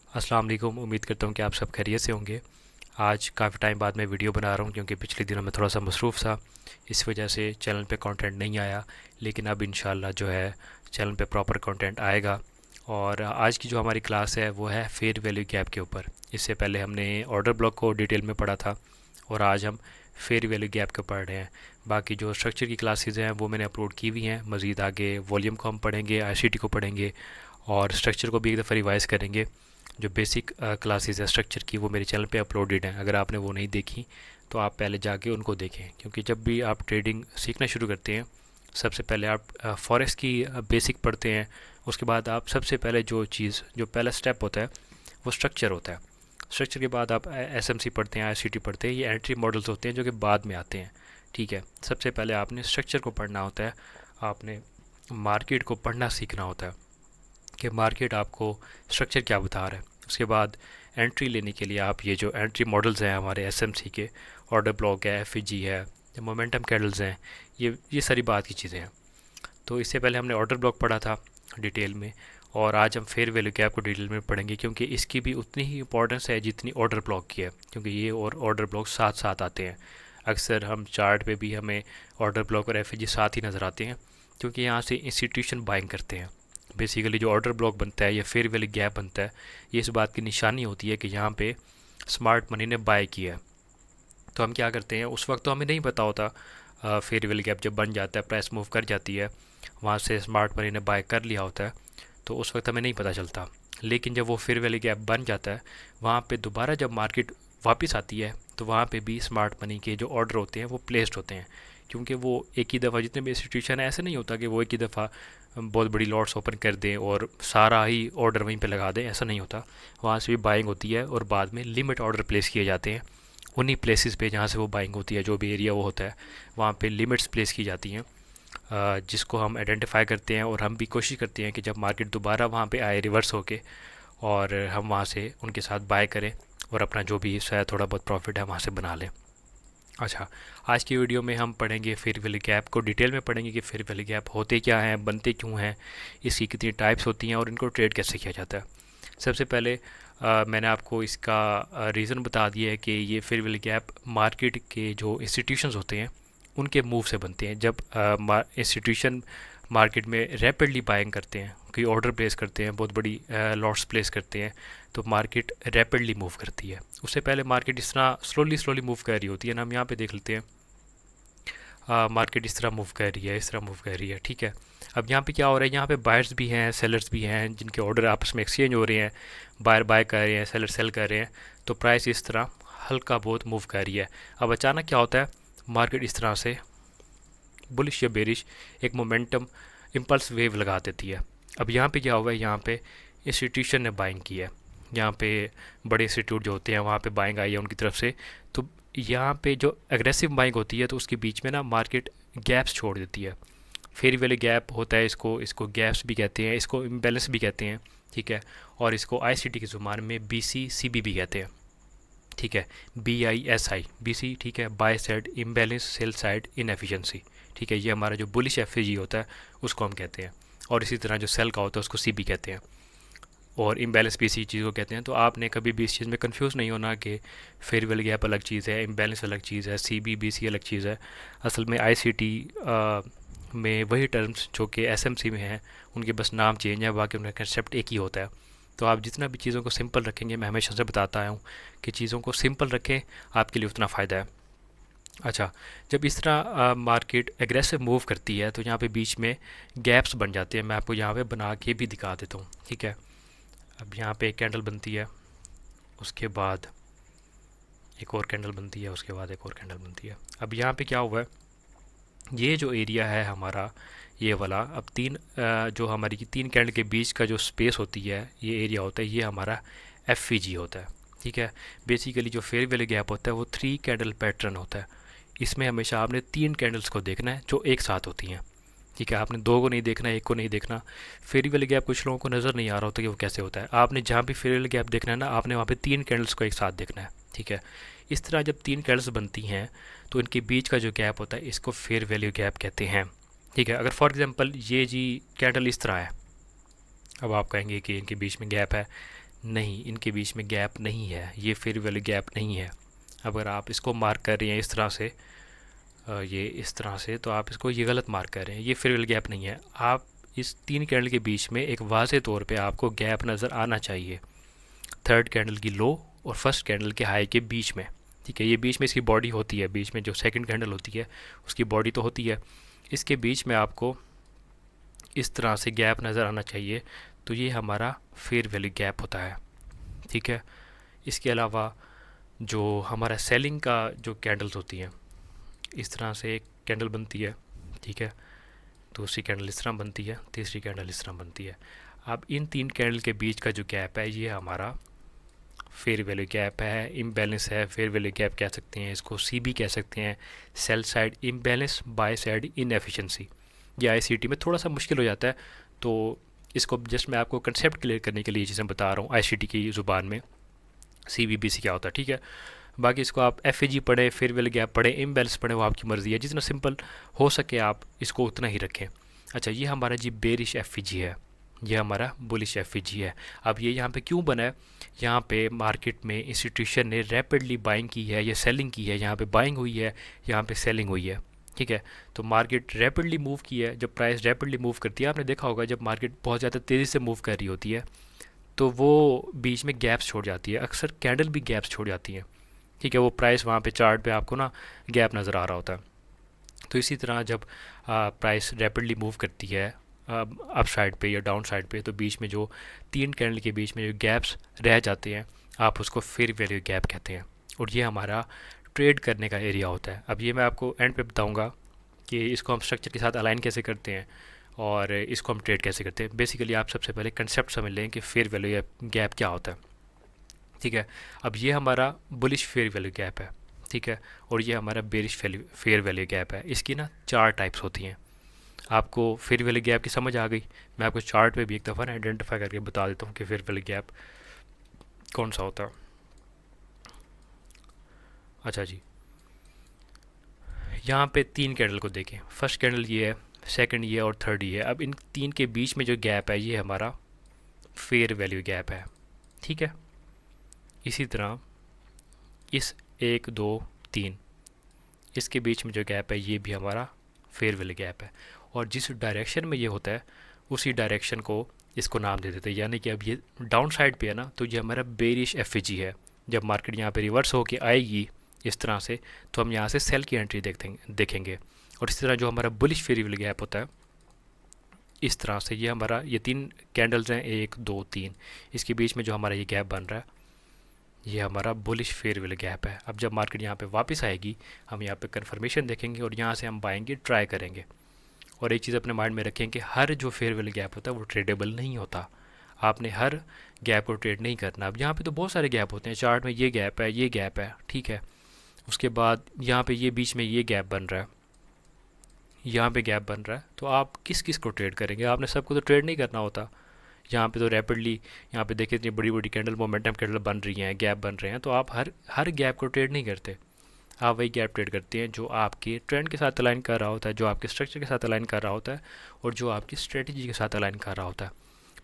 अस्सलाम वालेकुम। उम्मीद करता हूँ कि आप सब खैरियत से होंगे। आज काफ़ी टाइम बाद मैं वीडियो बना रहा हूँ क्योंकि पिछले दिनों में थोड़ा सा मसरूफ़ था, इस वजह से चैनल पे कंटेंट नहीं आया। लेकिन अब इंशाल्लाह जो है चैनल पे प्रॉपर कंटेंट आएगा। और आज की जो हमारी क्लास है वो है फेयर वैल्यू गैप के ऊपर। इससे पहले हमने ऑर्डर ब्लॉक को डिटेल में पढ़ा था और आज हम फेयर वैल्यू गैप को पढ़ रहे हैं। बाकी जो स्ट्रक्चर की क्लासेस हैं वो मैंने अपलोड की हुई हैं। मज़ीद आगे वॉल्यूम को हम पढ़ेंगे, आईसीटी को पढ़ेंगे और स्ट्रक्चर को भी एक दफ़ा रिवाइज़ करेंगे। जो बेसिक क्लासेस है स्ट्रक्चर की वो मेरे चैनल पे अपलोडेड हैं। अगर आपने वो नहीं देखी तो आप पहले जाके उनको देखें, क्योंकि जब भी आप ट्रेडिंग सीखना शुरू करते हैं सबसे पहले आप फॉरेक्स की बेसिक पढ़ते हैं। उसके बाद आप सबसे पहले जो पहला स्टेप होता है वो स्ट्रक्चर होता है। स्ट्रक्चर के बाद आप एसएमसी पढ़ते हैं, आईसीटी पढ़ते हैं। ये एंट्री मॉडल्स होते हैं जो कि बाद में आते हैं। ठीक है, सबसे पहले आपने स्ट्रक्चर को पढ़ना होता है। आपने मार्केट को पढ़ना सीखना होता है कि मार्केट आपको स्ट्रक्चर क्या बता रहा है। उसके बाद एंट्री लेने के लिए आप ये जो एंट्री मॉडल्स हैं हमारे एसएमसी के, ऑर्डर ब्लॉक है, एफईजी है, मोमेंटम कैंडल्स हैं, ये सारी बात की चीज़ें हैं। तो इससे पहले हमने ऑर्डर ब्लॉक पढ़ा था डिटेल में, और आज हम फेयर वैल्यू गैप को डिटेल में पढ़ेंगे क्योंकि इसकी भी उतनी ही इंपॉर्टेंस है जितनी ऑर्डर ब्लॉक की है, क्योंकि ये और ऑर्डर ब्लॉक साथ साथ आते हैं। अक्सर हम चार्ट पे भी हमें ऑर्डर ब्लॉक और एफईजी साथ ही नज़र आते हैं क्योंकि यहाँ से इंस्टीट्यूशन बाइंग करते हैं। बेसिकली जो ऑर्डर ब्लॉक बनता है या फेयर वैल्यू गैप बनता है, ये इस बात की निशानी होती है कि यहाँ पे स्मार्ट मनी ने बाय किया है। तो हम क्या करते हैं, उस वक्त तो हमें नहीं पता होता। फेयर वैल्यू गैप जब बन जाता है, प्राइस मूव कर जाती है, वहाँ से स्मार्ट मनी ने बाय कर लिया होता है, तो उस वक्त हमें नहीं पता चलता। लेकिन जब वो फेयर वैल्यू गैप बन जाता है, वहाँ पे दोबारा जब मार्केट वापस आती है तो वहाँ पे भी स्मार्ट मनी के जो ऑर्डर होते हैं वो प्लेस्ड होते हैं। क्योंकि वो एक ही दफ़ा, जितने भी इंस्टीट्यूशन है ऐसे नहीं होता कि वो एक ही दफ़ा बहुत बड़ी लॉट्स ओपन कर दें और सारा ही ऑर्डर वहीं पे लगा दें, ऐसा नहीं होता। वहाँ से भी बाइंग होती है और बाद में लिमिट ऑर्डर प्लेस किए जाते हैं। उन्हीं प्लेसेस पे जहाँ से वो बाइंग होती है, जो भी एरिया वो होता है, वहाँ पे लिमिट्स प्लेस की जाती हैं, जिसको हम आइडेंटिफाई करते हैं। और हम भी कोशिश करते हैं कि जब मार्केट दोबारा वहाँ पे आए रिवर्स होके, और हम वहाँ से उनके साथ बाय करें और अपना जो भी हिस्सा है थोड़ा बहुत प्रॉफिट है वहाँ से बना लें। अच्छा, आज की वीडियो में हम पढ़ेंगे फेयर वैल्यू गैप को, डिटेल में पढ़ेंगे कि फेयर वैल्यू गैप होते क्या हैं, बनते क्यों हैं, इसकी कितनी टाइप्स होती हैं और इनको ट्रेड कैसे किया जाता है। सबसे पहले मैंने आपको इसका रीज़न बता दिया है कि ये फेयर वैल्यू गैप मार्केट के जो इंस्टीट्यूशंस होते हैं उनके मूव से बनते हैं। जब इंस्टीट्यूशन मार्केट में रैपिडली बाइंग करते हैं, कोई ऑर्डर प्लेस करते हैं, बहुत बड़ी लॉट्स प्लेस करते हैं, तो मार्केट रैपिडली मूव करती है। उससे पहले मार्केट इस तरह स्लोली स्लोली मूव कर रही होती है ना। हम यहाँ पे देख लेते हैं, मार्केट इस तरह मूव कर रही है, इस तरह मूव कर रही है। ठीक है, अब यहाँ पे क्या हो रहा है, यहाँ पे बायर्स भी हैं, सेलर्स भी हैं, जिनके ऑर्डर आपस में एक्सचेंज हो रहे हैं। बायर बाय कर रहे हैं, सेलर सेल कर रहे हैं, तो प्राइस इस तरह हल्का बहुत मूव कर रही है। अब अचानक क्या होता है, मार्केट इस तरह से बुलिश या बेरिश एक मोमेंटम इम्पल्स वेव लगा देती है। अब यहाँ पे क्या हुआ है, यहाँ पे इंस्टीट्यूशन ने बाइंग की है। यहाँ पे बड़े इंस्टीट्यूट जो होते हैं वहाँ पे बाइंग आई है उनकी तरफ से। तो यहाँ पे जो एग्रेसिव बाइंग होती है तो उसके बीच में ना मार्केट गैप्स छोड़ देती है। फेयर वैल्यू गैप होता है, इसको इसको गैप्स भी कहते हैं, इसको इम्बैलेंस भी कहते हैं। ठीक है, और इसको आईसीटी की ज़ुबान में बीसीसीबी भी कहते हैं। ठीक है, BISI, BC, ठीक है, by side imbalance, sell side inefficiency. ठीक है, ये हमारा जो बुलिश एफएजी होता है उसको हम कहते हैं, और इसी तरह जो सेल का होता है उसको CB कहते हैं, और इम्बैलेंस भी इसी चीज़ को कहते हैं। तो आपने कभी भी इस चीज़ में कंफ्यूज नहीं होना कि फेयर वैल्यू गैप अलग चीज़ है, इम्बैलेंस अलग चीज़ है, CB BC अलग चीज़ है। असल में ICT में वही टर्म्स जो कि SMC में हैं, उनके बस नाम चेंज है, बाकी उनका कंसेप्ट एक ही होता है। तो आप जितना भी चीज़ों को सिंपल रखेंगे, मैं हमेशा से बताता आया हूँ कि चीज़ों को सिंपल रखें, आपके लिए उतना फ़ायदा है। अच्छा, जब इस तरह मार्केट एग्रेसिव मूव करती है तो यहाँ पे बीच में गैप्स बन जाते हैं। मैं आपको यहाँ पे बना के भी दिखा देता हूँ। ठीक है, अब यहाँ पे एक कैंडल बनती है, उसके बाद एक और कैंडल बनती है, उसके बाद एक और कैंडल बनती है। अब यहाँ पे क्या हुआ है, ये जो एरिया है हमारा, ये वाला, अब जो हमारी तीन कैंडल के बीच का जो स्पेस होती है, ये एरिया होता है, ये हमारा FVG होता है। ठीक है, बेसिकली जो फेयर वैल्यू गैप होता है वो 3 कैंडल पैटर्न होता है। इसमें हमेशा आपने 3 कैंडल्स को देखना है जो एक साथ होती हैं। ठीक है, आपने 2 को नहीं देखना, एक को नहीं देखना। फेयर वैल्यू गैप कुछ लोगों को नज़र नहीं आ रहा होता कि वो कैसे होता है। आपने जहाँ भी फेयर वैल्यू गैप देखना है ना, आपने वहाँ पे 3 कैंडल्स को एक साथ देखना है। ठीक है, इस तरह जब 3 कैंडल्स बनती हैं तो इनके बीच का जो गैप होता है इसको फेयर वैल्यू गैप कहते हैं। ठीक है, अगर फॉर एग्जांपल ये जी कैंडल इस तरह है, अब आप कहेंगे कि इनके बीच में गैप है, नहीं, इनके बीच में गैप नहीं है, ये फेयर वैल्यू गैप नहीं है। अगर आप इसको मार्क कर रहे हैं इस तरह से, ये इस तरह से, तो आप इसको ये गलत मार्क कर रहे हैं, ये फेयर वैल्यू गैप नहीं है। आप इस तीन कैंडल के बीच में एक वाज़े तौर पे आपको गैप नज़र आना चाहिए, थर्ड कैंडल की लो और फर्स्ट कैंडल के हाई के बीच में। ठीक है, ये बीच में इसकी बॉडी होती है, बीच में जो सेकंड कैंडल होती है उसकी बॉडी तो होती है, इसके बीच में आपको इस तरह से गैप नज़र आना चाहिए, तो ये हमारा फेयर वैल्यू गैप होता है। ठीक है, इसके अलावा जो हमारा सेलिंग का जो कैंडल्स होती हैं, इस तरह से एक कैंडल बनती है, ठीक है, दूसरी कैंडल इस तरह बनती है, तीसरी कैंडल इस तरह बनती है। अब इन तीन कैंडल के बीच का जो गैप है ये हमारा फेयर वैल्यू गैप है, इम्बैलेंस है, फेयर वैल्यू गैप कह सकते हैं इसको, CB कह सकते हैं, sell side imbalance, by side inefficiency. ये ICT में थोड़ा सा मुश्किल हो जाता है, तो इसको जस्ट मैं आपको कंसेप्ट क्लियर करने के लिए चीज़ें बता रहा हूँ ICT की ज़ुबान में CBBC क्या होता है। ठीक है, बाकी इसको आप FAG पढ़ें, फेयर वैल्यू गैप पढ़ें, इम्बैलेंस पढ़ें, वो आपकी मर्ज़ी है, जितना सिंपल हो सके आप इसको उतना ही रखें। अच्छा, ये हमारा जी बेरिश FAG है, ये हमारा बुलिश FAG है। अब ये यहाँ पे क्यों बना है, यहाँ पे मार्केट में इंस्टीट्यूशन ने रैपिडली बाइंग की है या सेलिंग की है, यहाँ पे बाइंग हुई है, यहाँ पे सेलिंग हुई है। ठीक है, तो मार्केट रैपिडली मूव की है, जब प्राइस रैपिडली मूव करती है, आपने देखा होगा जब मार्केट बहुत ज़्यादा तेज़ी से मूव कर रही होती है तो वो बीच में गैप्स छोड़ जाती है, अक्सर कैंडल भी गैप्स छोड़ जाती हैं। ठीक है, वो प्राइस वहाँ पे चार्ट पे आपको ना गैप नज़र आ रहा होता है। तो इसी तरह जब प्राइस रैपिडली मूव करती है अप साइड पे या डाउन साइड पे, तो बीच में जो तीन कैंडल के बीच में जो गैप्स रह जाते हैं, आप उसको फेयर वैल्यू गैप कहते हैं, और ये हमारा ट्रेड करने का एरिया होता है। अब ये मैं आपको एंड पे बताऊंगा कि इसको हम स्ट्रक्चर के साथ अलाइन कैसे करते हैं और इसको हम ट्रेड कैसे करते हैं। बेसिकली आप सबसे पहले कंसेप्ट समझ लें कि फेयर वैल्यू या गैप क्या होता है। ठीक है, अब ये हमारा बुलिश फेयर वैल्यू गैप है, ठीक है, और ये हमारा बेरिश फेयर वैल्यू गैप है। इसकी ना चार टाइप्स होती हैं। आपको फेयर वैल्यू गैप की समझ आ गई, मैं आपको चार्ट पे भी एक दफ़ा ना आइडेंटिफाई करके बता देता हूँ कि फेयर वैल्यू गैप कौन सा होता है। अच्छा जी, यहाँ पे तीन कैंडल को देखें, फर्स्ट कैंडल ये है, सेकंड ये है और थर्ड ये है। अब इन तीन के बीच में जो गैप है ये हमारा फेयर वैल्यू गैप है। ठीक है, इसी तरह इस एक दो तीन इसके बीच में जो गैप है ये भी हमारा फेयर वैल्यू गैप है, और जिस डायरेक्शन में ये होता है उसी डायरेक्शन को इसको नाम दे देते हैं। यानी कि अब ये डाउन साइड पे है ना, तो ये हमारा बेरिश FAG है। जब मार्केट यहाँ पे रिवर्स होके आएगी इस तरह से, तो हम यहाँ से सेल की एंट्री देखेंगे। और इसी तरह जो हमारा बुलिश फेयर वैल्यू गैप होता है, इस तरह से ये हमारा ये तीन कैंडल्स हैं, एक दो तीन, इसके बीच में जो हमारा ये गैप बन रहा है ये हमारा बुलिश फेयर वैल्यू गैप है। अब जब मार्केट यहाँ पे वापस आएगी, हम यहाँ पे कंफर्मेशन देखेंगे और यहाँ से हम बाएंगे, ट्राई करेंगे। और एक चीज़ अपने माइंड में रखें कि हर जो फेयर वैल्यू गैप होता है वो ट्रेडेबल नहीं होता, आपने हर गैप को ट्रेड नहीं करना। अब यहाँ पे तो बहुत सारे गैप होते हैं, चार्ट में ये गैप है, ये गैप है, ठीक है, उसके बाद यहाँ पे ये बीच में ये गैप बन रहा है, यहाँ पे गैप बन रहा है, तो आप किस किस को ट्रेड करेंगे, आपने सबको तो ट्रेड नहीं करना होता। यहाँ पे तो रैपिडली यहाँ पे देखिए इतनी बड़ी बड़ी कैंडल, मोमेंटम कैंडल बन रही हैं, गैप बन रहे हैं, तो आप हर हर गैप को ट्रेड नहीं करते, आप वही गैप ट्रेड करते हैं जो आपके ट्रेंड के साथ अलाइन कर रहा होता है, जो आपके स्ट्रक्चर के साथ अलाइन कर रहा होता है, और जो आपकी स्ट्रेटजी के साथ अलाइन कर रहा होता है।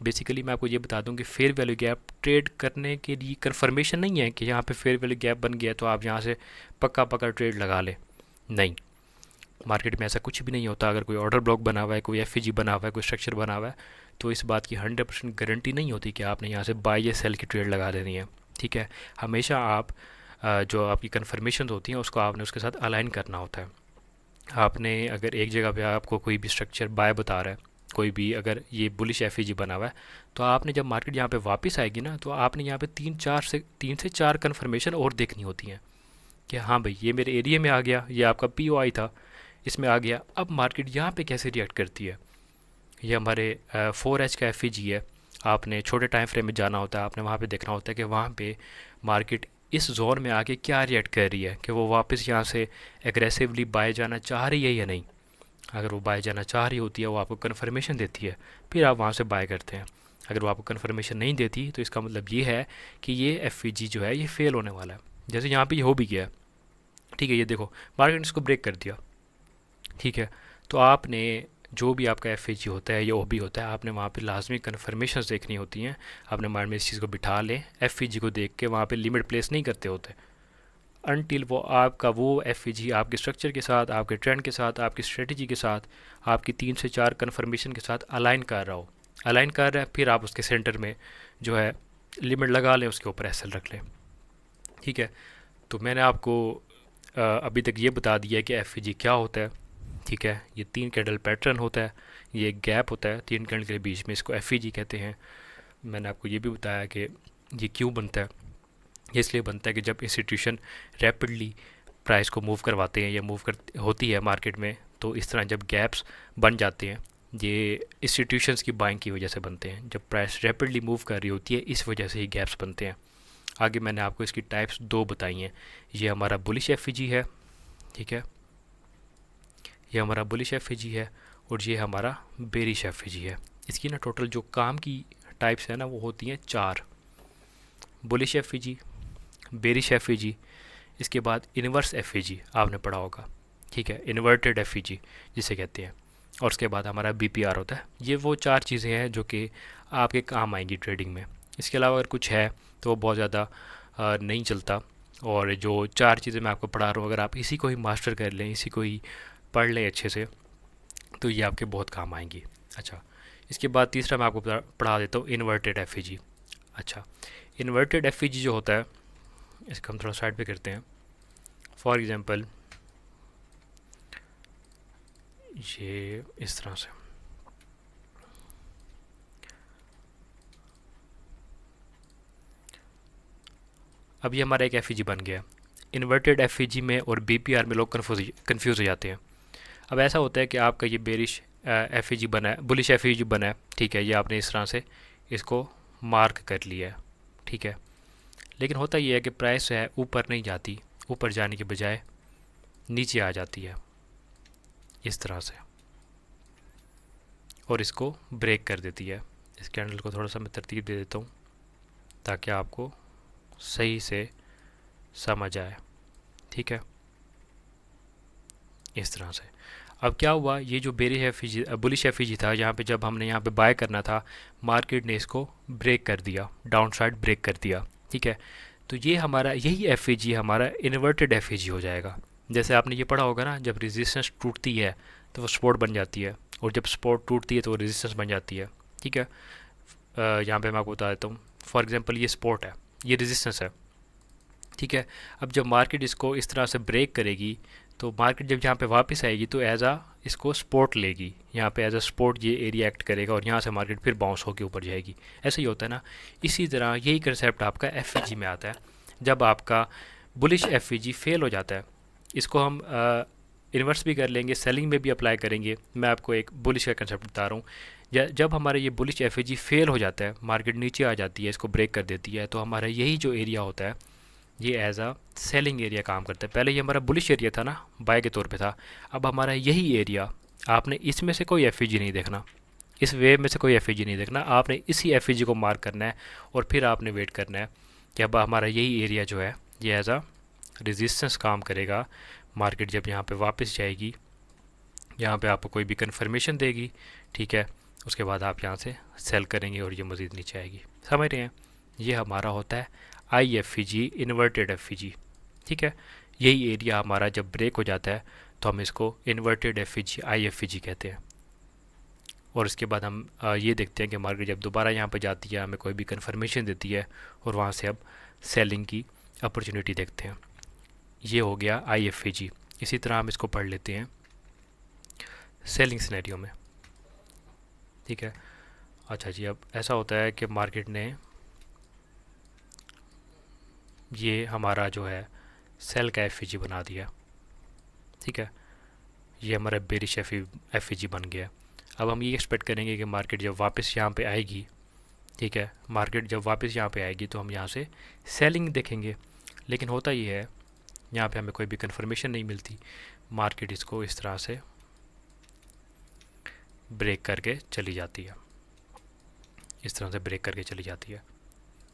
बेसिकली मैं आपको ये बता दूं कि फेयर वैल्यू गैप ट्रेड करने के लिए कंफर्मेशन नहीं है कि यहाँ पे फेयर वैल्यू गैप बन गया तो आप यहाँ से पक्का पक्का ट्रेड लगा लें, नहीं, मार्केट में ऐसा कुछ भी नहीं होता। अगर कोई ऑर्डर ब्लॉक बना हुआ है, कोई FAG बना हुआ है, कोई स्ट्रक्चर बना हुआ है, तो इस बात की 100% गारंटी नहीं होती कि आपने यहाँ से बाय या सेल की ट्रेड लगा देनी है। ठीक है, हमेशा आप जो आपकी कन्फर्मेशन होती हैं उसको आपने उसके साथ अलाइन करना होता है। आपने अगर एक जगह पे आपको कोई भी स्ट्रक्चर बाय बता रहा है, कोई भी अगर ये बुलिश FAG बना हुआ है, तो आपने जब मार्केट यहाँ पे वापस आएगी ना, तो आपने यहाँ पे तीन से चार कन्फर्मेशन और देखनी होती हैं कि हाँ भाई ये मेरे एरिया में आ गया, ये आपका POI था, इसमें आ गया। अब मार्केट यहाँ पे कैसे रिएक्ट करती है, ये हमारे 4H का FAG है। आपने छोटे टाइम फ्रेम में जाना होता है, आपने वहाँ पे देखना होता है कि वहाँ पे मार्केट इस जोन में आके क्या रिएक्ट कर रही है, कि वो वापस यहाँ से एग्रेसिवली बाय जाना चाह रही है या नहीं। अगर वो बाय जाना चाह रही होती है, वो आपको कन्फर्मेशन देती है, फिर आप वहाँ से बाय करते हैं। अगर वो आपको कन्फर्मेशन नहीं देती तो इसका मतलब ये है कि ये FAG जो है ये फेल होने वाला है। जैसे यहाँ पे ये हो भी गया, ठीक है, ये देखो मार्केट ने इसको ब्रेक कर दिया, ठीक है, तो आपने जो भी आपका एफ होता है या ओ बी होता है, आपने वहाँ पे लाजमी कन्फर्मेशंस देखनी होती हैं। अपने माइंड में इस चीज़ को बिठा लें, एफ को देख के वहाँ पे लिमिट प्लेस नहीं करते होते अनटिल वो आपका वो एफ आपके स्ट्रक्चर के साथ, आपके ट्रेंड के साथ, आपकी स्ट्रेटजी के साथ, आपकी 3 से 4 कन्फर्मेशन के साथ अलाइन कर रहा हो। अलाइन कर रहा है, फिर आप उसके सेंटर में जो है लिमिट लगा लें, उसके ऊपर एस रख लें। ठीक है, तो मैंने आपको अभी तक ये बता दिया है कि एफ क्या होता है। ठीक है, ये 3 कैंडल पैटर्न होता है, ये एक गैप होता है 3 कैंडल के बीच में, इसको एफ कहते हैं। मैंने आपको ये भी बताया कि ये क्यों बनता है। ये इसलिए बनता है कि जब इंस्टीट्यूशन रैपिडली प्राइस को मूव करवाते हैं या मूव कर होती है मार्केट में, तो इस तरह जब गैप्स बन जाते हैं, ये इंस्टीट्यूशंस की बाइंग की वजह से बनते हैं। जब प्राइस रैपिडली मूव कर रही होती है, इस वजह से ही गैप्स बनते हैं। आगे मैंने आपको इसकी टाइप्स 2 बताई हैं। ये हमारा बुलिश एफ है, ठीक है, ये हमारा बुलिश एफ है, और ये हमारा बेरिश एफ है। इसकी ना टोटल जो काम की टाइप्स है ना, वो होती हैं 4। बुलिश एफ बेरिश एफ इसके बाद इन्वर्स एफ आपने पढ़ा होगा, ठीक है, इन्वर्टेड एफ जिसे कहते हैं, और उसके बाद हमारा बी होता है। ये वो 4 चीज़ें हैं जो कि आपके काम आएंगी ट्रेडिंग में। इसके अलावा अगर कुछ है तो वो बहुत ज़्यादा नहीं चलता। और जो 4 चीज़ें मैं आपको पढ़ा रहा हूँ, अगर आप इसी को ही मास्टर कर लें, इसी को ही पढ़ लें अच्छे से, तो ये आपके बहुत काम आएंगी। अच्छा, इसके बाद तीसरा मैं आपको पढ़ा देता हूँ, इन्वर्टेड एफ अच्छा, इन्वर्टेड एफ जो होता है, इसको हम थोड़ा साइड पे करते हैं। फॉर एग्ज़ाम्पल ये इस तरह से, अब ये हमारा एक एफ बन गया। इन्वर्टेड एफ में और बी में लोग कन्फ्यूज़ हो जाते हैं। अब ऐसा होता है कि आपका ये बेरिश एफ बना है, बुलिश एफ बना है, ठीक है, ये आपने इस तरह से इसको मार्क कर लिया है, ठीक है। लेकिन होता ये है कि प्राइस है ऊपर नहीं जाती, ऊपर जाने के बजाय नीचे आ जाती है इस तरह से, और इसको ब्रेक कर देती है। इस कैंडल को थोड़ा सा मैं तरतीब दे देता हूँ ताकि आपको सही से समझ आए, ठीक है, इस तरह से। अब क्या हुआ, ये जो बेरिश एफ बुलिश एफ था, यहाँ पे जब हमने यहाँ पे बाय करना था, मार्केट ने इसको ब्रेक कर दिया, डाउन साइड ब्रेक कर दिया, ठीक है। तो ये हमारा यही एफ हमारा इन्वर्टेड एफ हो जाएगा। जैसे आपने ये पढ़ा होगा ना, जब रेजिस्टेंस टूटती है तो वो सपोर्ट बन जाती है, और जब सपोर्ट टूटती है तो वो रेजिस्टेंस बन जाती है, ठीक है। यहाँ पे मैं आपको बता देता हूँ, फॉर एग्जांपल ये सपोर्ट है, ये रेजिस्टेंस है, ठीक है। अब जब मार्केट इसको इस तरह से ब्रेक करेगी, तो मार्केट जब यहाँ पे वापस आएगी तो एज आ इसको सपोर्ट लेगी, यहाँ पे एज अ सपोर्ट ये एरिया एक्ट करेगा, और यहाँ से मार्केट फिर बाउंस होकर ऊपर जाएगी। ऐसा ही होता है ना। इसी तरह यही कंसेप्ट आपका एफ में आता है। जब आपका बुलिश एफ फेल हो जाता है, इसको हम इन्वर्स भी कर लेंगे, सेलिंग में भी अप्लाई करेंगे। मैं आपको एक बुलिश का कंसेप्ट बता रहा हूँ। जब हमारा ये बुलिश एफ फेल हो जाता है, मार्केट नीचे आ जाती है, इसको ब्रेक कर देती है, तो हमारा यही जो एरिया होता है, ये एज आ सेलिंग एरिया काम करता है। पहले ये हमारा बुलिश एरिया था ना, बाय के तौर पे था। अब हमारा यही एरिया, आपने इसमें से कोई एफ नहीं देखना, इस वेव में से कोई एफ नहीं देखना, आपने इसी एफ को मार्क करना है, और फिर आपने वेट करना है कि अब हमारा यही एरिया जो है ये एज आ रेजिस्टेंस काम करेगा। मार्केट जब यहाँ पे वापस जाएगी, यहाँ पे आपको कोई भी कन्फर्मेशन देगी, ठीक है, उसके बाद आप यहाँ से सेल करेंगे और ये मज़ीद नीचे आएगी। समझ रहे हैं? ये हमारा होता है I F G, inverted F G, ठीक है। यही एरिया हमारा जब ब्रेक हो जाता है तो हम इसको inverted F G, I F G कहते हैं। और इसके बाद हम ये देखते हैं कि मार्केट जब दोबारा यहाँ पर जाती है, हमें कोई भी कन्फर्मेशन देती है, और वहाँ से अब सेलिंग की अपॉर्चुनिटी देखते हैं। ये हो गया आई एफ जी। इसी तरह हम इसको पढ़ लेते हैं सेलिंग सिनेरियो में, ठीक है। अच्छा जी, अब ऐसा होता है कि मार्केट ने ये हमारा जो है सेल का एफ बना दिया, ठीक है, ये हमारा बेरिश एफ बन गया। अब हम ये एक्सपेक्ट करेंगे कि मार्केट जब वापस यहाँ पे आएगी, ठीक है, मार्केट जब वापस यहाँ पे आएगी तो हम यहाँ से सेलिंग देखेंगे। लेकिन होता ये है, यहाँ पे हमें कोई भी कंफर्मेशन नहीं मिलती, मार्केट इसको इस तरह से ब्रेक करके चली जाती है, इस तरह से ब्रेक करके चली जाती है।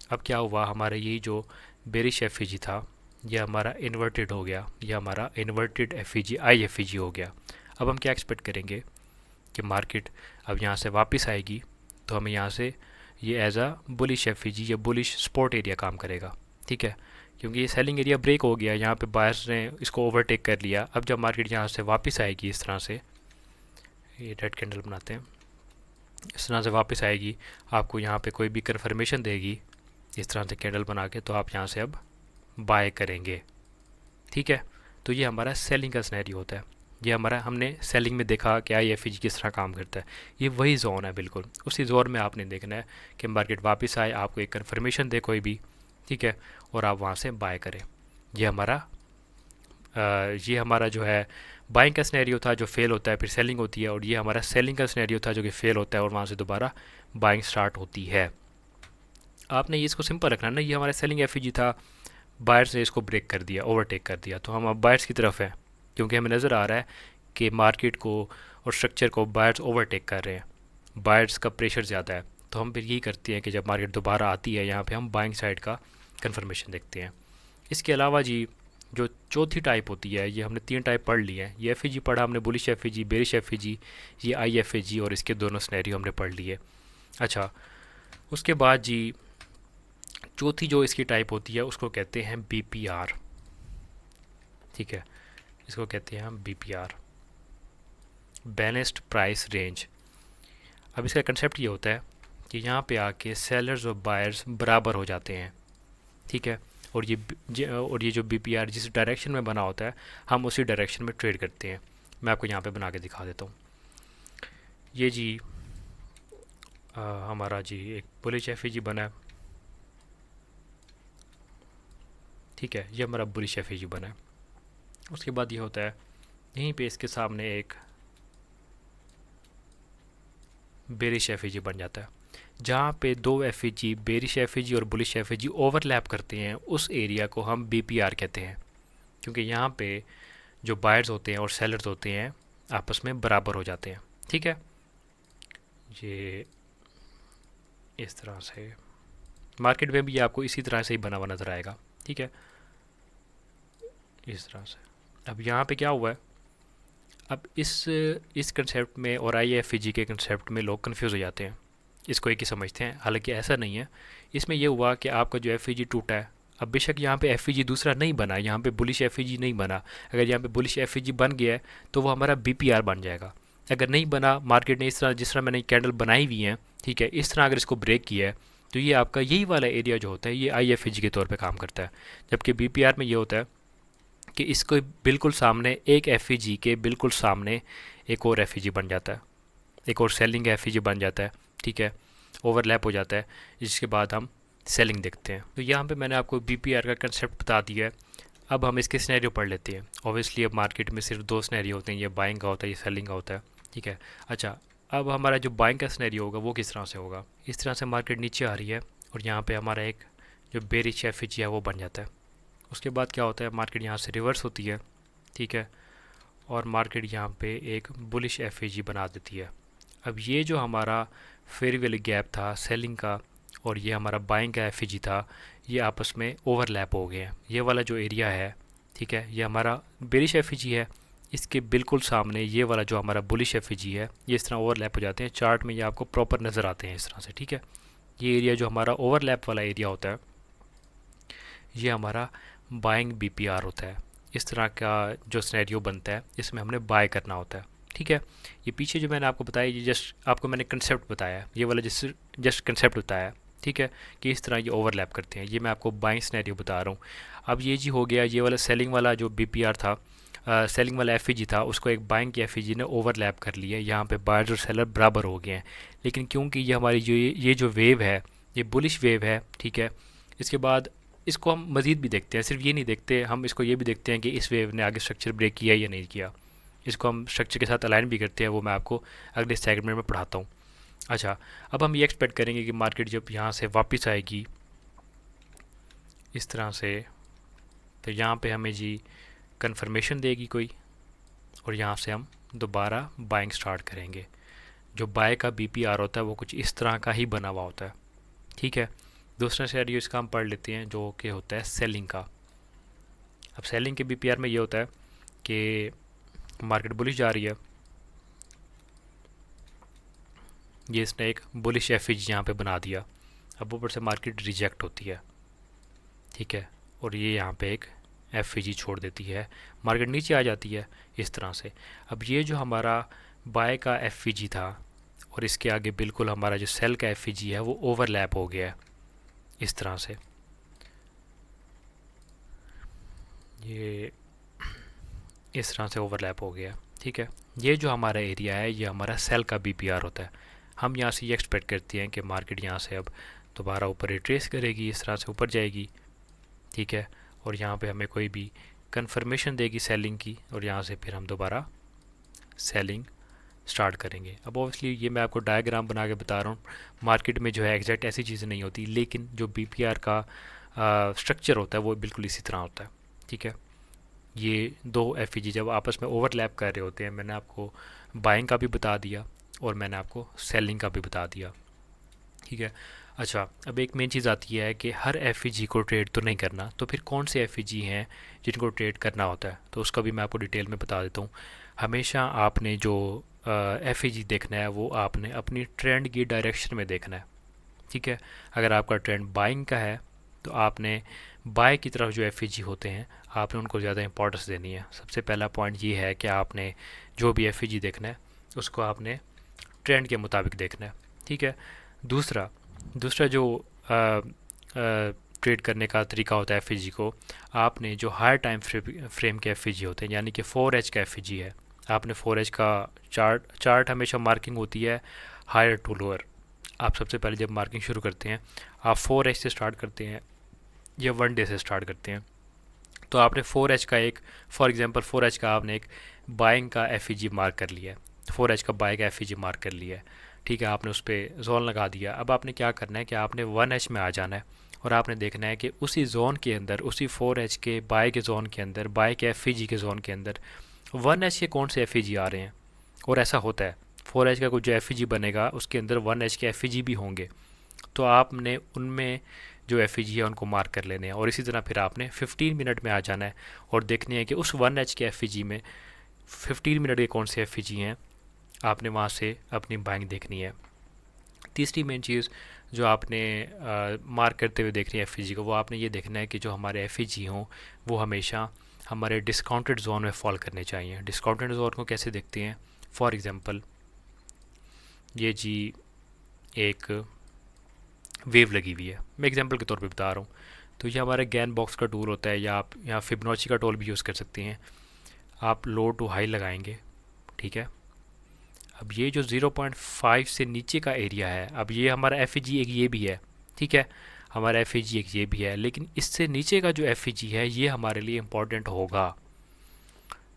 अब क्या हुआ, हमारा यही जो बेरिश एफ था, यह हमारा इन्वर्टेड हो गया, यह हमारा इन्वर्टेड एफ आई एफ हो गया। अब हम क्या एक्सपेक्ट करेंगे कि मार्केट अब यहाँ से वापस आएगी तो हमें यहाँ से ये एज अ बुलिश एफईजी या बुलिश सपोर्ट एरिया काम करेगा, ठीक है। क्योंकि ये सेलिंग एरिया ब्रेक हो गया, यहाँ पे बायर्स ने इसको ओवरटेक कर लिया। अब जब मार्केट यहाँ से वापस आएगी इस तरह से, ये रेड कैंडल बनाते हैं, इस तरह से वापस आएगी, आपको यहाँ पे कोई भी कन्फर्मेशन देगी इस तरह से कैंडल बना के, तो आप यहाँ से अब बाय करेंगे, ठीक है। तो ये हमारा सेलिंग का सिनेरियो होता है। ये हमारा, हमने सेलिंग में देखा कि IFEG किस तरह काम करता है। ये वही जोन है, बिल्कुल उसी जोन में आपने देखना है कि मार्केट वापस आए, आपको एक कन्फर्मेशन दे कोई भी, ठीक है, और आप वहाँ से बाय करें। ये हमारा जो है बाइंग का सिनेरियो था जो फेल होता है, फिर सेलिंग होती है, और ये हमारा सेलिंग का सिनेरियो था जो कि फेल होता है और वहाँ से दोबारा बाइंग स्टार्ट होती है। आपने ये इसको सिंपल रखना ना, ये हमारा सेलिंग एफईजी था, बायर्स ने इसको ब्रेक कर दिया, ओवरटेक कर दिया, तो हम अब बायर्स की तरफ हैं, क्योंकि हमें नज़र आ रहा है कि मार्केट को और स्ट्रक्चर को बायर्स ओवरटेक कर रहे हैं, बायर्स का प्रेशर ज़्यादा है। तो हम फिर यही करते हैं कि जब मार्केट दोबारा आती है यहाँ पे हम बाइंग साइड का कन्फर्मेशन देखते हैं। इसके अलावा जी जो चौथी टाइप होती है, ये हमने 3 टाइप पढ़ लिए हैं। ये एफईजी पढ़ा हमने, बुलिश एफईजी, बेरिश एफईजी, ये IFEG, और इसके दोनों सिनेरियो हमने पढ़ लिए। अच्छा, उसके बाद जी चौथी जो इसकी टाइप होती है उसको कहते हैं BPR, ठीक है, इसको कहते हैं हम BPR, बैलेंस्ड प्राइस रेंज। अब इसका कंसेप्ट ये होता है कि यहाँ पे आके सेलर्स और बायर्स बराबर हो जाते हैं, ठीक है, और ये जो BPR जिस डायरेक्शन में बना होता है हम उसी डायरेक्शन में ट्रेड करते हैं। मैं आपको यहाँ पे बना के दिखा देता हूँ। ये जी हमारा जी एक बुलिश एफईजी बना है, ठीक है, ये हमारा बुलिश एफईजी बना है। उसके बाद ये होता है यहीं पे इसके सामने एक बेरिश एफईजी बन जाता है। जहाँ पे 2 एफईजी, बेरिश एफईजी और बुलिश एफईजी ओवरलैप करते हैं, उस एरिया को हम BPR कहते हैं, क्योंकि यहाँ पे जो बायर्स होते हैं और सेलर्स होते हैं आपस में बराबर हो जाते हैं, ठीक है। ये इस तरह से मार्केट में भी आपको इसी तरह से ही बना हुआ नज़र आएगा, ठीक है, इस तरह से। अब यहाँ पे क्या हुआ है, अब इस कंसेप्ट में और IFEG के कंसेप्ट में लोग कंफ्यूज हो जाते हैं, इसको एक ही समझते हैं, हालांकि ऐसा नहीं है। इसमें यह हुआ कि आपका जो एफईजी टूटा है, अब बेशक यहाँ पे एफईजी दूसरा नहीं बना, यहाँ पे बुलिश एफईजी नहीं बना, अगर यहाँ पे बुलिश एफईजी बन गया है तो वो हमारा BPR बन जाएगा। अगर नहीं बना, मार्केट ने इस तरह, जिस तरह मैंने कैंडल बनाई हुई हैं, ठीक है, इस तरह अगर इसको ब्रेक किया है तो ये आपका यही वाला एरिया जो होता है ये IFEG के तौर पर काम करता है। जबकि BPR में ये होता है कि इसको बिल्कुल सामने एक एफईजी के बिल्कुल सामने एक और एफईजी बन जाता है, एक और सेलिंग एफईजी बन जाता है, ठीक है, ओवरलैप हो जाता है, जिसके बाद हम सेलिंग देखते हैं। तो यहाँ पे मैंने आपको BPR का कंसेप्ट बता दिया है। अब हम इसके सिनेरियो पढ़ लेते हैं। ऑब्वियसली अब मार्केट में सिर्फ 2 सिनेरियो होते हैं, ये बाइंग का होता है, ये सेलिंग का होता है, ठीक है। अच्छा, अब हमारा जो बाइंग का सिनेरियो होगा वो किस तरह से होगा, इस तरह से मार्केट नीचे आ रही है और यहाँ पर हमारा एक जो बेरिश एफईजी है वो बन जाता है। उसके बाद क्या होता है, मार्केट यहाँ से रिवर्स होती है, ठीक है, और मार्केट यहाँ पे एक बुलिश एफईजी बना देती है। अब ये जो हमारा फेयर वैल्यू गैप था सेलिंग का और ये हमारा बाइंग का एफईजी था, ये आपस में ओवरलैप हो गए हैं। ये वाला जो एरिया है, ठीक है, ये हमारा बेरिश एफईजी है, इसके बिल्कुल सामने ये वाला जो हमारा बुलिश एफईजी है, ये इस तरह ओवरलैप हो जाते हैं। चार्ट में ये आपको प्रॉपर नज़र आते हैं इस तरह से, ठीक है। ये एरिया जो हमारा ओवरलैप वाला एरिया होता है ये हमारा बाइंग BPR होता है। इस तरह का जो सिनेरियो बनता है इसमें हमने बाय करना होता है, ठीक है। ये पीछे जो मैंने आपको बताया, ये जस्ट आपको मैंने कंसेप्ट बताया, ये वाला जस्ट कंसेप्ट बताया, ठीक है, कि इस तरह ये ओवरलैप करते हैं। ये मैं आपको बाइंग सिनेरियो बता रहा हूँ। अब ये जी हो गया, ये वाला सेलिंग वाला जो BPR था, सेलिंग वाला एफईजी था, उसको एक बाइंग की एफईजी ने ओवरलैप कर लिया। यहाँ पे बायर्स और सेलर बराबर हो गए हैं। लेकिन क्योंकि ये हमारी जो ये जो वेव है ये बुलिश वेव है, ठीक है, इसके बाद इसको हम मज़ीद भी देखते हैं, सिर्फ ये नहीं देखते, हम इसको ये भी देखते हैं कि इस वेव ने आगे स्ट्रक्चर ब्रेक किया या नहीं किया। इसको हम स्ट्रक्चर के साथ अलाइन भी करते हैं, वो मैं आपको अगले सेगमेंट में पढ़ाता हूँ। अच्छा, अब हम ये एक्सपेक्ट करेंगे कि मार्केट जब यहाँ से वापस आएगी इस तरह से, तो यहाँ पे हमें जी कन्फर्मेशन देगी कोई, और यहाँ से हम दोबारा बाइंग स्टार्ट करेंगे। जो बाय का BPR होता है वो कुछ इस तरह का ही बना हुआ होता है, ठीक है। दूसरा सिनेरियो इसका हम पढ़ लेते हैं जो कि होता है सेलिंग का। अब सेलिंग के BPR में ये होता है कि मार्केट बुलिश जा रही है, ये इसने एक बुलिश एफ यहाँ पे बना दिया। अब ऊपर से मार्केट रिजेक्ट होती है, ठीक है, और ये यहाँ पे एक एफ छोड़ देती है, मार्केट नीचे आ जाती है इस तरह से। अब ये जो हमारा बाय का एफ था और इसके आगे बिल्कुल हमारा जो सेल का एफ है वो ओवरलैप हो गया है इस तरह से। ये इस तरह से ओवरलैप हो गया, ठीक है। ये जो हमारा एरिया है ये हमारा सेल का बीपीआर होता है। हम यहाँ से ये एक्सपेक्ट करते हैं कि मार्केट यहाँ से अब दोबारा ऊपर रिट्रेस करेगी, इस तरह से ऊपर जाएगी, ठीक है, और यहाँ पे हमें कोई भी कंफर्मेशन देगी सेलिंग की और यहाँ से फिर हम दोबारा सेलिंग स्टार्ट करेंगे। अब ऑब्वियसली ये मैं आपको डायग्राम बना के बता रहा हूँ, मार्केट में जो है एग्जैक्ट ऐसी चीज़ें नहीं होती, लेकिन जो बीपीआर का स्ट्रक्चर होता है वो बिल्कुल इसी तरह होता है, ठीक है। ये दो एफ जब आपस में ओवरलैप कर रहे होते हैं, मैंने आपको बाइंग का भी बता दिया और मैंने आपको सेलिंग का भी बता दिया, ठीक है। अच्छा, अब एक मेन चीज़ आती है कि हर एफ को ट्रेड तो नहीं करना, तो फिर कौन से एफ हैं जिनको ट्रेड करना होता है, तो उसका भी मैं आपको डिटेल में बता देता हूँ। हमेशा आपने जो एफ देखना है वो आपने अपनी ट्रेंड की डायरेक्शन में देखना है, ठीक है। अगर आपका ट्रेंड बाइंग का है तो आपने बाय की तरफ जो एफ होते हैं आपने उनको ज़्यादा इंपॉर्टेंस देनी है। सबसे पहला पॉइंट ये है कि आपने जो भी एफ देखना है उसको आपने ट्रेंड के मुताबिक देखना है, ठीक है। दूसरा जो ट्रेड करने का तरीका होता है एफ को, आपने जो हायर टाइम फ्रेम के एफ होते हैं, यानी कि 4H का एफ है, आपने 4H का चार्ट हमेशा मार्किंग होती है हायर टू लोअर। आप सबसे पहले जब मार्किंग शुरू करते हैं आप 4H से स्टार्ट करते हैं या 1 डे से स्टार्ट करते हैं, तो आपने 4H का एक, फॉर एग्जांपल 4H का आपने एक बाइंग का एफ मार्क कर लिया है, 4H का बाय का एफ मार्क कर लिया है, ठीक है, आपने उस पर जोन लगा दिया। अब आपने क्या करना है कि आपने 1H में आ जाना है और आपने देखना है कि उसी जोन के अंदर, उसी 4H के बाय के जोन के अंदर, बाय के एफ के जोन के अंदर 1H के कौन से एफ आ रहे हैं। और ऐसा होता है 4H का कुछ जो एफ बनेगा उसके अंदर 1H के एफ भी होंगे, तो आपने उनमें जो एफ है उनको मार्क कर लेने हैं। और इसी तरह फिर आपने 15 मिनट में आ जाना है और देखनी है कि उस 1H के एफ में 15 मिनट के कौन से एफ हैं, आपने वहाँ से अपनी बाइंग देखनी है। तीसरी मेन चीज़ जो आपने मार्क करते हुए देखनी है एफ को, वो आपने ये देखना है कि जो हमारे एफ हों वो हमेशा हमारे डिस्काउंटेड जोन में फॉल करने चाहिए। डिस्काउंटेड जोन को कैसे देखते हैं, फॉर एग्ज़ाम्पल ये जी एक वेव लगी हुई है, मैं एग्जांपल के तौर पे बता रहा हूँ, तो ये हमारा गैन बॉक्स का टूल होता है, या आप यहाँ फिबोनाची का टूल भी यूज़ कर सकते हैं। आप लो टू हाई लगाएंगे, ठीक है। अब ये जो 0.5 से नीचे का एरिया है, अब ये हमारा एफ एक ये भी है, ठीक है, हमारा एफ एक ये भी है, लेकिन इससे नीचे का जो एफ है ये हमारे लिए इम्पॉर्टेंट होगा।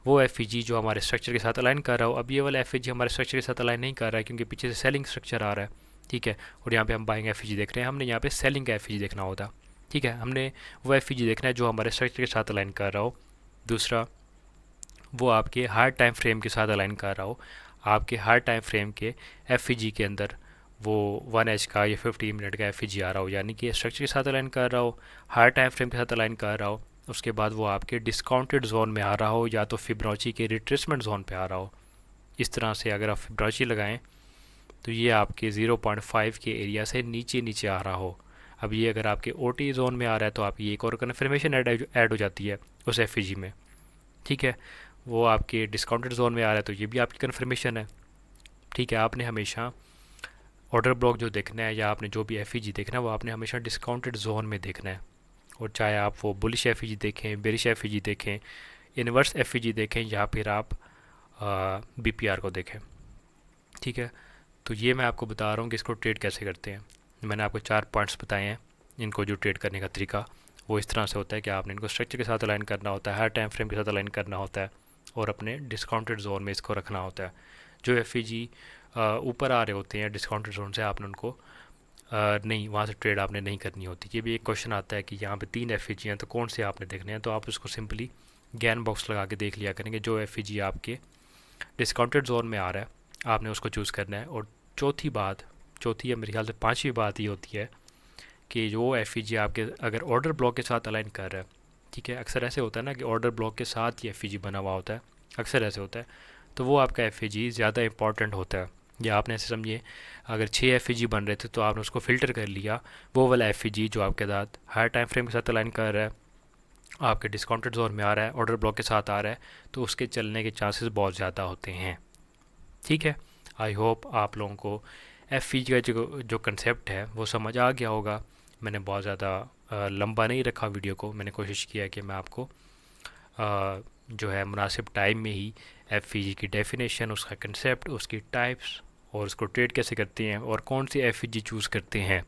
वो एफ जो हमारे स्ट्रक्चर के साथ अलाइन कर रहा हो। अब ये वाला एफ हमारे स्ट्रक्चर के साथ अलाइन नहीं कर रहा है क्योंकि पीछे से सेलिंग स्ट्रक्चर आ रहा है, ठीक है, और यहाँ पे हम बाइंग एफ देख रहे हैं, हमने यहाँ पे सेलिंग का एफ देखना होता, ठीक है। हमने वो एफ देखना है जो हमारे स्ट्रक्चर के साथ अलाइन कर रहा हो। दूसरा, वो आपके हायर टाइम फ्रेम के साथ अलाइन कर रहा हो, आपके हायर टाइम फ्रेम के एफ के अंदर वो 1H का या 15 मिनट का एफ आ रहा हो, यानी कि स्ट्रक्चर के साथ अलाइन कर रहा हो, हायर टाइम फ्रेम के साथ अलाइन कर रहा हो। उसके बाद वो आपके डिस्काउंटेड जोन में आ रहा हो या तो फिबोनाची के रिट्रेसमेंट जोन पे आ रहा हो। इस तरह से अगर आप फिबोनाची लगाएं तो ये आपके 0.5 के एरिया से नीचे नीचे आ रहा हो। अब ये अगर आपके OT जोन में आ रहा है तो आपकी एक और कन्फर्मेशन ऐड हो जाती है उस एफ में, ठीक है। वो आपके डिस्काउंटेड जोन में आ रहा है तो ये भी आपकी कन्फर्मेशन है, ठीक है। आपने हमेशा ऑर्डर ब्लॉक जो देखना है या आपने जो भी एफ देखना है वो आपने हमेशा डिस्काउंटेड जोन में देखना है। और चाहे आप वो बुलिश एफ देखें, बेरिश एफ देखें, इन्वर्स एफ देखें या फिर आप BPR को देखें, ठीक है। तो ये मैं आपको बता रहा हूँ कि इसको ट्रेड कैसे करते हैं। मैंने आपको 4 पॉइंट्स बताए हैं, इनको जो ट्रेड करने का तरीका वो इस तरह से होता है कि आपने इनको स्ट्रक्चर के साथ अलाइन करना होता है, हर टाइम फ्रेम के साथ अलाइन करना होता है और अपने डिस्काउंटेड जोन में इसको रखना होता है। जो एफ ऊपर आ रहे होते हैं डिस्काउंटेड जोन से, आपने उनको नहीं, वहाँ से ट्रेड आपने नहीं करनी होती। ये भी एक क्वेश्चन आता है कि यहाँ पे 3 एफ हैं तो कौन से आपने देखने हैं, तो आप उसको सिंपली गैन बॉक्स लगा के देख लिया करेंगे। जो एफ आपके डिस्काउंटेड जोन में आ रहा है आपने उसको चूज़ करना है। और चौथी या मेरे ख्याल से 5वीं बात ये होती है कि जो एफ आपके अगर ऑर्डर ब्लॉक के साथ अलाइन कर रहा है, ठीक है, अक्सर ऐसे होता है ना कि ऑर्डर ब्लॉक के साथ ही एफ बना हुआ होता है, अक्सर ऐसे होता है, तो वो आपका एफ ज़्यादा इंपॉर्टेंट होता है। या आपने ऐसे समझिए अगर 6 बन रहे थे तो आपने उसको फ़िल्टर कर लिया, वो वाला जो आपके साथ हायर टाइम फ्रेम के साथ अलाइन कर रहा है, आपके डिस्काउंटेड जोन में आ रहा है, ऑर्डर ब्लॉक के साथ आ रहा है, तो उसके चलने के चांसेस बहुत ज़्यादा होते हैं। ठीक है, आई होप आप लोगों को का जो कंसेप्ट है वो समझ आ गया होगा। मैंने बहुत ज़्यादा लंबा नहीं रखा वीडियो को, मैंने कोशिश किया कि मैं आपको जो है मुनासिब टाइम में ही की डेफिनेशन, उसका कंसेप्ट, उसकी टाइप्स और उसको ट्रेड कैसे करते हैं और कौन सी चूज़ करते हैं,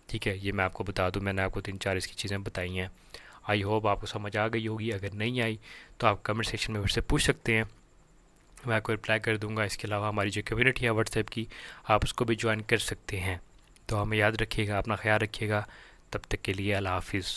ठीक है, ये मैं आपको बता दूं। मैंने आपको 3-4 इसकी चीज़ें बताई हैं। आई होप आपको समझ आ गई होगी। अगर नहीं आई तो आप कमेंट सेक्शन में मुझसे पूछ सकते हैं, मैं आपको रिप्लाई कर दूंगा। इसके अलावा हमारी जो कम्युनिटी है व्हाट्सएप की, आप उसको भी ज्वाइन कर सकते हैं। तो हमें याद रखिएगा, अपना ख्याल रखिएगा। तब तक के लिए अल्लाह हाफिज़।